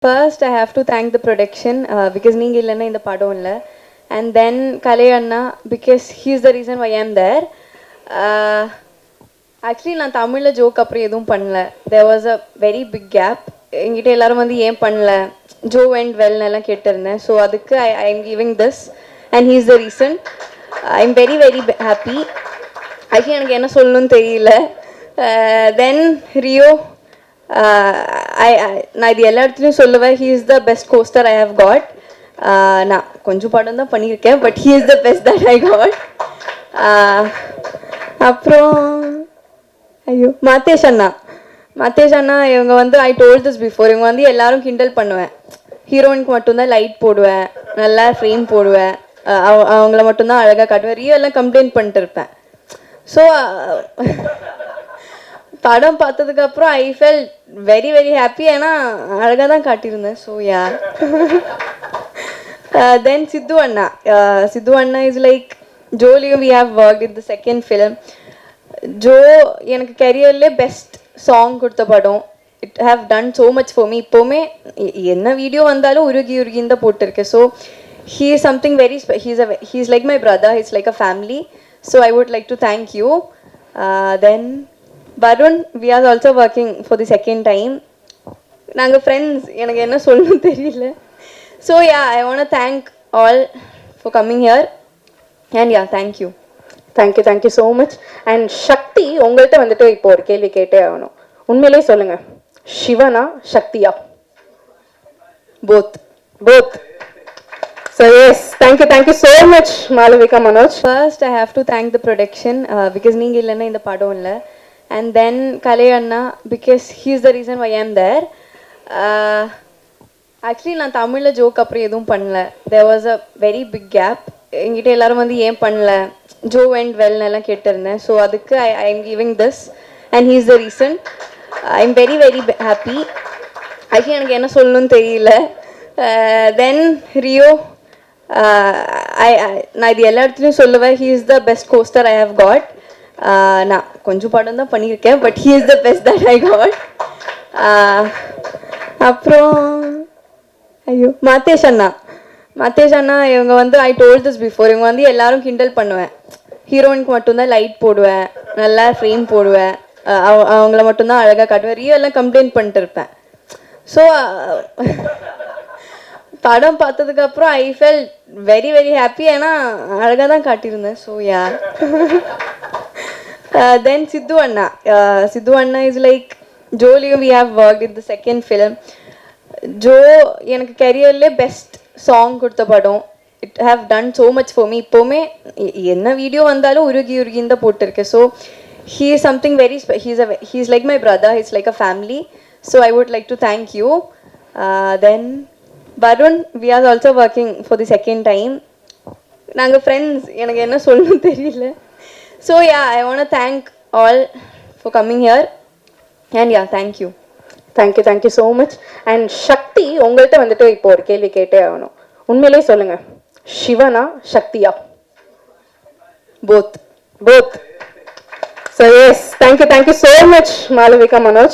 First, I have to thank the production because நீங்க இல்லைன்னா இந்த படம் இல்லை. And then Kalai Anna because he's the reason why I'm there. Actually, நான் தமிழில் ஜோக் அப்புறம் எதுவும் பண்ணல. There was a very big gap. என்கிட்ட எல்லாரும் வந்து ஏன் பண்ணல ஜோ அண்ட் வெல் எல்லாம் கேட்டிருந்தேன். ஸோ அதுக்கு I am giving this and he is the reason. I am very very happy. Actually எனக்கு என்ன சொல்லணும்னு தெரியல. தென் ரியோ நான் இது எல்லா இடத்துலையும் சொல்லுவேன், he is the best costar I have got. நான் கொஞ்சம் படம் தான் பண்ணியிருக்கேன், but he is the best that I got. அப்புறம் ஐயோ மத்தேஷ் அண்ணா இவங்க வந்து ஐ டோல்ட் திஸ் பிஃபோர், இவங்க வந்து எல்லாரும் கிண்டல் பண்ணுவேன். ஹீரோயினுக்கு மட்டும்தான் லைட் போடுவேன், நல்லா ஃப்ரேம் போடுவேன், அவங்கள மட்டும்தான் அழகாக காட்டுவேன். ரியோ எல்லாம் கம்ப்ளைண்ட் பண்ணிட்டு இருப்பேன். ஸோ படம் பார்த்ததுக்கு அப்புறம் I felt very very happy. ஏன்னா அழகாக தான் காட்டியிருந்தேன். So yeah. தென் சித்து அண்ணா இஸ் லைக் ஜோலியும் we have work in the second film. ஜோ எனக்கு கெரியர்லேயே பெஸ்ட் சாங் கொடுத்த படம். It have done so much for me. இப்போவுமே என்ன வீடியோ வந்தாலும் உருகின்னு தான் போட்டிருக்கேன். So he is something very he is like my brother, he's like a family. So I would like to thank you. Then Varun, we are also working for the second time. நாங்கள் friends, எனக்கு என்ன சொல்லணும்னு தெரியல. So yeah, I want to thank all for coming here and yeah, thank you. Thank you so much. And Shakti, உங்கள்கிட்ட வந்துட்டு இப்போ ஒரு கேள்வி கேட்டே ஆகணும். உண்மையிலே சொல்லுங்க, சிவனா சக்தியா? Both. So yes, thank you so much Malavika Manoj. First, I have to thank the production because நீங்க இல்லைன்னா இந்த படம் இல்லை. And then Kalai Anna because he is the reason why I'm there. Actually, நான் தமிழில் ஜோக் அப்புறம் எதுவும் பண்ணல. There was a very big gap. என்கிட்ட எல்லாரும் வந்து ஏன் பண்ணல ஜோ அண்ட் வெல் எல்லாம் கேட்டிருந்தேன். ஸோ அதுக்கு I am giving this and he is the reason. I am very very happy. Actually எனக்கு என்ன சொல்லணும்னு தெரியல. தென் ரியோ நான் இது எல்லா இடத்துலையும் சொல்லுவேன், he is the best costar I have got. நான் கொஞ்சம் படம் தான் பண்ணியிருக்கேன், but he is the best that I got. அப்புறம் ஐயோ மத்தேஷ் அண்ணா இவங்க வந்து ஐ டோல்ட் திஸ் பிஃபோர், இவங்க வந்து எல்லாரும் கிண்டல் பண்ணுவேன். ஹீரோயினுக்கு மட்டும்தான் லைட் போடுவேன், நல்லா ஃப்ரேம் போடுவேன், அவங்கள மட்டும்தான் அழகாக காட்டுவேன். ரியோ எல்லாம் கம்ப்ளைண்ட் பண்ணிட்டு இருப்பேன். ஸோ படம் பார்த்ததுக்கு அப்புறம் I felt very very happy. ஏன்னா அழகாக தான் காட்டியிருந்தேன். So yeah. Then Sidhu Anna is like ஜோலியும் we have work in the second film. ஜோ எனக்கு கெரியர்லேயே பெஸ்ட் சாங் கொடுத்த படம். It have done so much for me. இப்போவுமே என்ன வீடியோ வந்தாலும் உருகின்னு தான் போட்டிருக்கேன். So he is something very he is like my brother, he's like a family. So I would like to thank you. Then Varun, we are also working for the second time. நாங்கள் friends, எனக்கு என்ன சொல்லணும்னு தெரியல. So yeah, I want to thank all for coming here and yeah, thank you. Thank you so much. And Shakti, உங்கள்கிட்ட வந்துட்டு இப்போ ஒரு கேள்வி கேட்டே ஆகணும். உண்மையிலே சொல்லுங்க, சிவனா சக்தியா? Both. So yes, thank you so much Malavika Manoj.